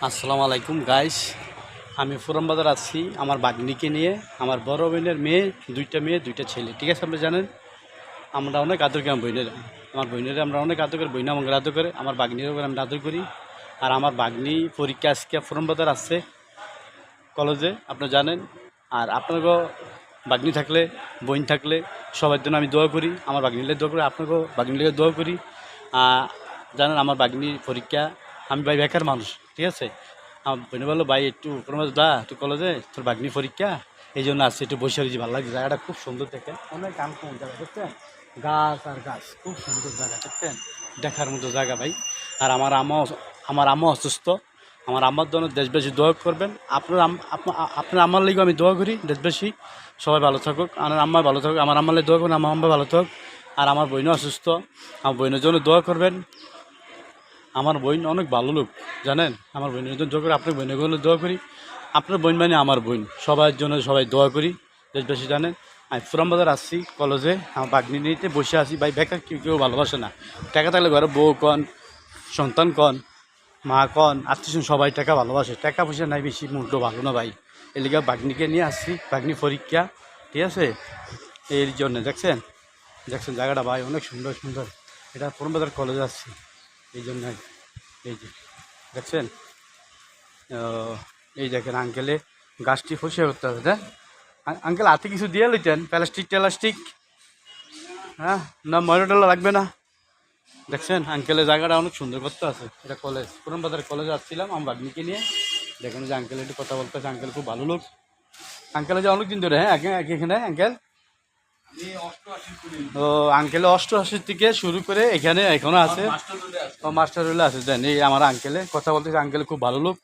আসসালামু আলাইকুম গাইস। আমি ফুরান বাজার আছি আমার বাগনিকে নিয়ে। আমার বড় বোনের মেয়ে দুইটা ছেলে, ঠিক আছে? আপনি জানেন আমরা অনেক আদর করি আমার বোনেরা আমরা অনেক আদর করি, বইনা আমাকে আদর করে, আমার বাগনির উপরে আমরা আদর করি। আর আমার বাগনি পরীক্ষা আজকে ফুরান বাজার আসছে কলেজে, আপনি জানেন। আর আপনাকেও বাগনি থাকলে, বোন থাকলে সবার জন্য আমি দোয়া করি, আমার বাগনিলে দোয়া করি, আপনাকেও বাগনিলে দোয়া করি। জানেন আমার বাগনি পরীক্ষা, আমি ভাই বেকার মানুষ, ঠিক আছে? আমার বোনে বললো ভাই একটু কোনো মাস দা তুই কলেজে, তোর বাগনি পরীক্ষা, এই জন্য আসছে, একটু বসে রয়েছি, ভালো লাগছে জায়গাটা, খুব সুন্দর দেখেন, অনেক গান কম জায়গা দেখছেন, গাছ আর গাছ, খুব সুন্দর জায়গা দেখছেন, দেখার মতো জায়গা ভাই। আর আমার আম্মা অসুস্থ, আমার আম্মার জন্য দেশবাসী দোয়া করবেন। আপনার আম্মার লিগে আমি দোয়া করি, দেশবাসী সবাই ভালো থাকুক, আমার আম্মা ভালো থাকুক, আমার আম্মার লিগে দোয়া করুন, আমার আম্মা ভালো থাকুক। আর আমার বোনও অসুস্থ, আমার বোনের জন্য দোয়া করবেন। আমার বোন অনেক ভালো লোক, জানেন, আমার বোনের জন্য দোয়া করি, আপনার বোনের জন্য দোয়া করি। আপনার বোন মানে আমার বোন, সবার জন্য সবাই দোয়া করি, দেশবাসী জানেন। আমি ফুরান বাজার আসছি কলেজে, আমার বাগনি নিতে বসে আছি ভাই, বেকার কেউ ভালোবাসে না। টাকা থাকলে ঘরে বউ কন, সন্তান কন, মা কন, আত্মীয় সবাই টাকা ভালোবাসে, টাকা পয়সা নাই বেশি, মুখটা ভালো না ভাই। এলিগা বাগনিকে নিয়ে আসছি, বাগনি পরীক্ষা, ঠিক আছে? এর জন্য দেখছেন জায়গাটা ভাই অনেক সুন্দর সুন্দর। এটা ফুরান বাজার কলেজে আসছি, এই জন্য। এই যে দেখছেন, এই দেখেন আঙ্কেলে গাছটি পরিষ্কার করতে হবে, হ্যাঁ আঙ্কেল হাতে কিছু দিয়ে লইতেন, প্লাস্টিক, হ্যাঁ না ময়লা লাগবে না। দেখছেন আঙ্কেলের জায়গাটা অনেক সুন্দর করতে আছে, এটা কলেজ, পুরান বাজার কলেজে আসছিলাম আমার বাগনিকে নিয়ে। দেখেন যে আঙ্কেল একটু কথা বলতে আছে, আঙ্কেল খুব ভালো লোক। আঙ্কেল যে অনেক দিন ধরে, হ্যাঁ এখানে আঙ্কেল, ও আঙ্কেলে 88 থেকে শুরু করে এখানে এখনো আছে, ও মাস্টার রোলে আছে। দেন এই আমার আঙ্কেলে কথা বলতেছে, আঙ্কেলে খুব ভালো লোক,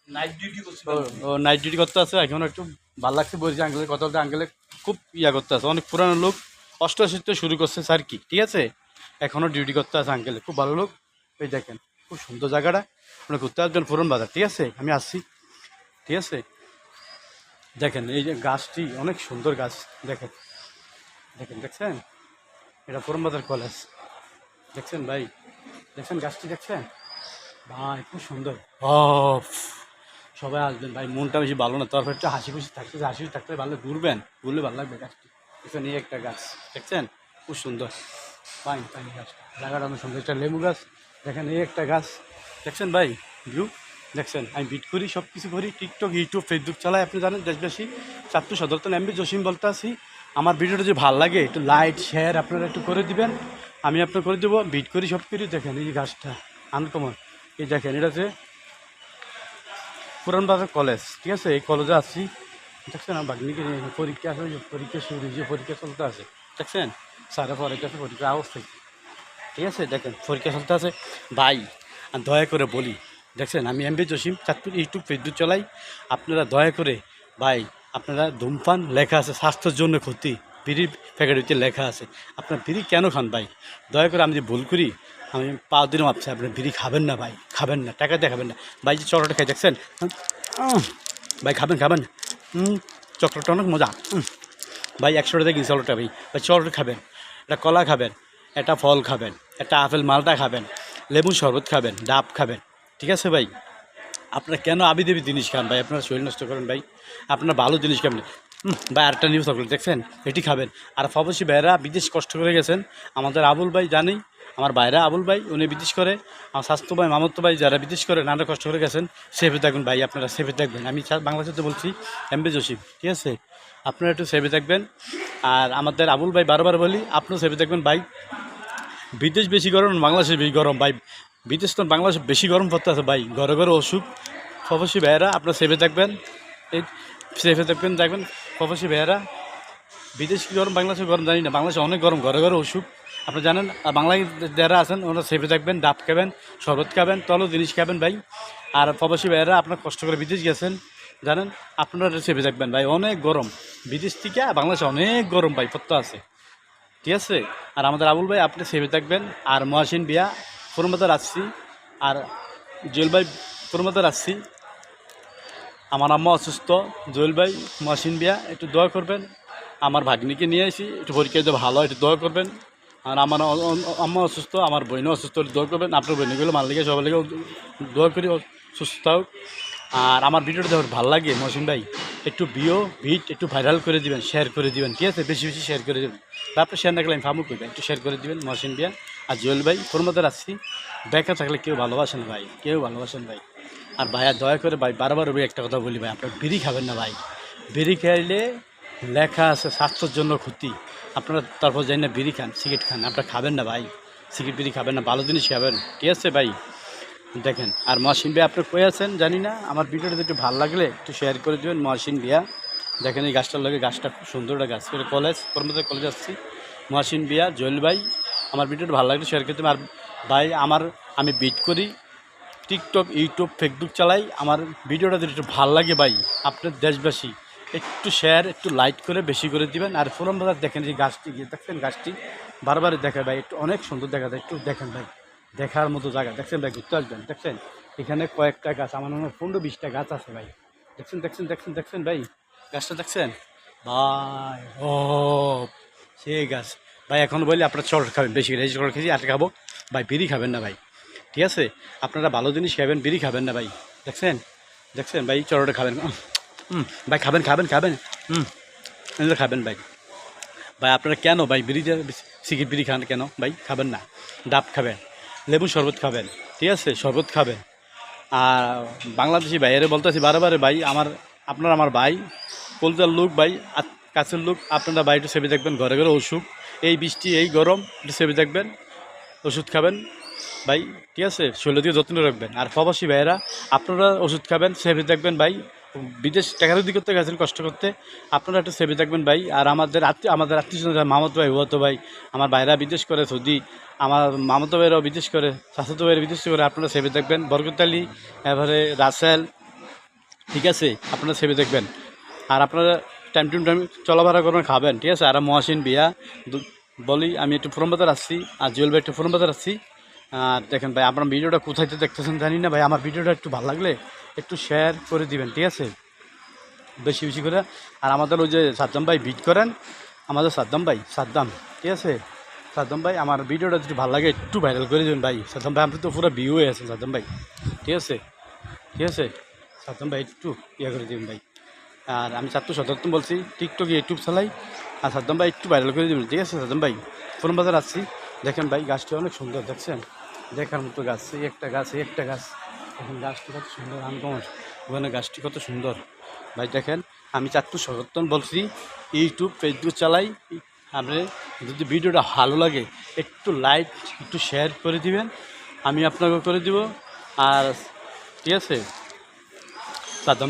ও নাইট ডিউটি করতে আছে, এখনো একটু ভালো লাগছে বলছি আঙ্কেলের কথা বলতে। আঙ্কেলে খুব করতে আছে, অনেক পুরানো লোক, 88 থেকে শুরু করছে স্যার, কি ঠিক আছে, এখনও ডিউটি করতে আছে আঙ্কেলে, খুব ভালো লোক। এই দেখেন খুব সুন্দর জায়গাটা, আপনি ঘুরতে আসবেন পুরান বাজার, ঠিক আছে? আমি আসছি, ঠিক আছে? দেখেন এই যে গাছটি অনেক সুন্দর গাছ, দেখেন দেখছেন, এটা পুরান বাজার কলেজ, দেখছেন ভাই, দেখছেন গাছটি, দেখছেন ভাই খুব সুন্দর। সবাই আসবেন ভাই, মনটা বেশি ভালো না, তারপর একটু হাসি খুশি থাকতে ভালো, ঘুরলে ভালো লাগবে গাছটি। দেখছেন এই একটা গাছ, দেখছেন খুব সুন্দর, পাইন গাছটা, জায়গাটা অনেক সুন্দর, একটা লেবু গাছ, দেখেন এই একটা গাছ, দেখছেন ভাই ভিউ, দেখছেন। আমি বিট করি, সব কিছু করি, টিকটক, ইউটিউব, ফেসবুক চালাই, আপনি জানেন, দেশবাসী চাঁদপুর সদরতন এমবি জসিম বলতে আসি। আমার ভিডিওটা যদি ভালো লাগে একটু লাইক শেয়ার আপনারা একটু করে দিবেন, আমি আপনার করে দেবো, বিট করি সব কিছু। দেখেন এই যে গাছটা আনকমন, এই দেখেন এটা হচ্ছে পুরান বাজার কলেজ, ঠিক আছে? এই কলেজে আসছি, দেখছেন আমার বাগনিকে পরীক্ষা আছে, পরীক্ষা শুরু যে পরীক্ষা চলতে আছে, দেখছেন সারা পরে কাছে পরীক্ষা অবস্থায়, ঠিক আছে? দেখেন পরীক্ষা চলতে আছে ভাই, আর দয়া করে বলি, দেখছেন আমি MB Jasim Chandpur YouTube Facebook চালাই, আপনারা দয়া করে ভাই, আপনারা ধূমপান লেখা আছে স্বাস্থ্যের জন্য ক্ষতি, বিড়ির প্যাকেটে লেখা আছে, আপনার বিড়ি কেন খান ভাই? দয়া করে আমি যে ভুল করি, আমি 5 দিনও ভাবছি, আপনার বিড়ি খাবেন না ভাই, খাবেন না, টাকা দিয়ে খাবেন না ভাই। যে চকলেট খাই দেখছেন ভাই, খাবেন চকলেটটা অনেক মজা ভাই, 100 টাকা কিনছে চকলেটটা ভাই, চকলেট খাবেন, একটা কলা খাবেন, একটা ফল খাবেন, একটা আপেল মালটা খাবেন, লেবু শরবত খাবেন, ডাব খাবেন, ঠিক আছে ভাই? আপনারা কেন আবিদেবী জিনিস খান ভাই? আপনারা শরীর নষ্ট করেন ভাই, আপনারা ভালো জিনিস খাবেন ভাই। আরেকটা নিউজ চকলেট দেখছেন, এটি খাবেন। আর প্রবাসী ভাইয়েরা বিদেশ কষ্ট করে গেছেন, আমাদের আবুল ভাই জানি, আমার ভাইরা আবুল ভাই উনি বিদেশ করে, আমার স্বাস্থ্য ভাই মামত্ব ভাই যারা বিদেশ করে, নানা কষ্ট করে গেছেন, সেফে থাকবেন ভাই, আপনারা সেফে থাকবেন। আমি বাংলাদেশে বলছি এমবি জসিম, ঠিক আছে? আপনারা একটু সেফে থাকবেন। আর আমাদের আবুল ভাই বারবার বলি, আপনিও সেফে থাকবেন ভাই। বিদেশ বেশি গরম, বাংলাদেশে বেশি গরম ভাই, বিদেশ তো বাংলাদেশে বেশি গরম পড়তে আছে ভাই, ঘরে ঘরে অসুখ। প্রবাসী ভাইয়েরা আপনারা সেফে থাকবেন, এই সেফে দেখবেন প্রবাসী ভাইয়েরা। বিদেশ কি গরম, বাংলাদেশে গরম জানি না, বাংলাদেশে অনেক গরম, ঘরে ঘরে অসুখ, আপনি জানেন। আর বাংলায় যারা আছেন ওনারা সেফে থাকবেন, ডাব খাবেন, শরবত খাবেন, তলো জিনিস খাবেন ভাই। আর প্রবাসী ভাইয়েরা আপনার কষ্ট করে বিদেশ গেছেন, জানেন, আপনারা সেফে থাকবেন ভাই, অনেক গরম বিদেশ থেকে, বাংলাদেশে অনেক গরম ভাই পড়তে আছে, ঠিক আছে? আর আমাদের আবুল ভাই আপনি সেভে থাকবেন। আর মহাসিন বিয়া পুরমাদার আসছি, আর জুয়েল ভাই পুরমাদার আসছি, আমার আম্মা অসুস্থ, জুয়েল ভাই মহাসিন বিয়া একটু দোয়া করবেন। আমার ভাগ্নিকে নিয়ে আসি, একটু পরীক্ষা যদি ভালো হয় একটু দোয়া করবেন। আর আমার আম্মা অসুস্থ, আমার বোনও অসুস্থ, দোয়া করবেন। আপনার বোনগুলো মার লিগে সবার লিগে দোয়া করি সুস্থ হোক। আর আমার ভিডিওটা যখন ভালো লাগে মহসিন ভাই একটু ভিট একটু ভাইরাল করে দিবেন, শেয়ার করে দিবেন, ঠিক আছে? বেশি বেশি শেয়ার করে দেবেন। তারপরে শেয়ার না করলে আমি ফামু করবেন, একটু শেয়ার করে দিবেন মহসিন ভাইয়া। আর জুয়েল ভাই ফোরমাদার আসছি, বেকার থাকলে কেউ ভালোবাসেন ভাই, কেউ ভালোবাসেন ভাই। আর ভাইয়া দয়া করে ভাই বারবার ওই একটা কথা বলি ভাই, আপনার বিড়ি খাবেন না ভাই। বিড়ি খাইলে লেখা আছে স্বাস্থ্যের জন্য ক্ষতি। আপনারা তারপর যাই না বিড়ি খান, সিগারেট খান, আপনারা খাবেন না ভাই। সিগারেট বিড়ি খাবেন না, ভালো জিনিস খাবেন, ঠিক আছে ভাই? দেখেন আর মহসিন ভাই আপনি কই আছেন জানি না, আমার ভিডিওটা একটু ভালো লাগলে একটু শেয়ার করে দেবেন মহসিন ভাইয়া। দেখেন এই গাছটার লাগে, গাছটা খুব সুন্দর একটা গাছ, কলেজ কর্মচারী কলেজ আসছি। মহসিন ভাইয়া, জয়েল ভাই, আমার ভিডিওটা ভালো লাগলে শেয়ার করে দেবেন। আর ভাই আমি বিট করি, টিকটক, ইউটিউব, ফেসবুক চালাই। আমার ভিডিওটা যদি একটু ভালো লাগে ভাই, আপনার দেশবাসী একটু শেয়ার একটু লাইক করে বেশি করে দিবেন। আর ফোরম বাজার দেখেন যে গাছটি দেখছেন, গাছটি বারবার দেখে ভাই, একটু অনেক সুন্দর দেখা যায়, একটু দেখেন ভাই, দেখার মতো জায়গা। দেখছেন ভাই, ঘুরতে আসবেন, দেখছেন এখানে কয়েকটা গাছ, আমার মনে হয় 15-20টা গাছ আছে ভাই। দেখছেন দেখছেন দেখছেন দেখছেন ভাই, গাছটা দেখছেন ভাই? ও সেই গাছ ভাই। এখন বলি আপনার চড় খাবেন বেশি করে, এই চড় খেয়েছি আর খাবো ভাই, বিড়ি খাবেন না ভাই, ঠিক আছে? আপনারা ভালো জিনিস খাবেন, বিড়ি খাবেন না ভাই। দেখছেন দেখছেন ভাই, চড়োটা খাবেন। ভাই খাবেন খাবেন খাবেন, খাবেন ভাই। ভাই আপনারা কেন ভাই বিড়িটা সিগারেট বিড়ি খান কেন ভাই? খাবেন না, ডাব খাবেন, লেবু শরবত খাবেন, ঠিক আছে? শরবত খাবেন। আর বাংলাদেশি ভাইয়েরে বলতেছি বারে ভাই, আপনার আমার ভাই, কলকাতার লোক ভাই, কাছের লোক, আপনারা ভাই একটু সেবে দেখবেন, ঘরে ঘরে অসুখ, এই বৃষ্টি এই গরম, একটু সেবে দেখবেন, ওষুধ খাবেন ভাই, ঠিক আছে? শরীর দিকে যত্ন রাখবেন। আর প্রবাসী ভাইয়েরা আপনারা ওষুধ খাবেন, সেভে থাকবেন ভাই। বিদেশ টাকা রুদি করতে গেছেন কষ্ট করতে, আপনারা একটু সেভে থাকবেন ভাই। আর আমাদের আত্মীয় মামাতো ভাই, হুয়াতো ভাই, আমার ভাইরা বিদেশ করে সৌদি, আমার মামাতো ভাইরাও বিদেশ করে, চাচাতো ভাইরা বিদেশ করে, আপনারা সেভে থাকবেন। বরকতালি, এবারে রাসেল, ঠিক আছে? আপনারা সেভে থাকবেন। আর আপনারা টাইম টু টাইম চলাফেরা করবেন, খাবেন, ঠিক আছে? আর মহসিন বিয়া বলি আমি একটু ফোরম বাজার আসছি, আর জুয়েল ভাই একটু ফোরম বাজার আসছি। আর দেখেন ভাই, আপনার ভিডিওটা কোথায় দেখতেছেন জানি না ভাই, আমার ভিডিওটা একটু ভালো লাগলে একটু শেয়ার করে দিবেন, ঠিক আছে? বেশি বেশি করে। আর আমাদের ওই যে সাদ্দাম ভাই বিট করেন, আমাদের সাদ্দাম, ঠিক আছে? সাদ্দাম ভাই আমার ভিডিওটা যদি ভালো লাগে একটু ভাইরাল করে দেবেন ভাই। সাদ্দাম ভাই আপনি তো পুরো ভিউ হয়ে আছেন সাদ্দাম ভাই, ঠিক আছে? ঠিক আছে সাদ্দাম ভাই একটু ইয়ে করে দেবেন ভাই। আর আমি 777 বলছি, টিকটক ইউটিউব চালাই। আর সাদ্দাম ভাই একটু ভাইরাল করে দেবেন, ঠিক আছে? সাদ্দাম ভাই ফোরম বাজার আসছি। দেখেন ভাই গাছটি অনেক সুন্দর, দেখছেন? দেখার মতো গাছ, এই একটা গাছ, এই একটা গাছ। দেখেন গাছটি কত সুন্দর, আনকমন, ওখানে গাছটি কত সুন্দর ভাই। দেখেন আমি 777 বলছি, ইউটিউব ফেসবুক চালাই। আপনি যদি ভিডিওটা ভালো লাগে একটু লাইক একটু শেয়ার করে দিবেন, আমি আপনাকে করে দিব। আর ঠিক আছে সাদ্দাম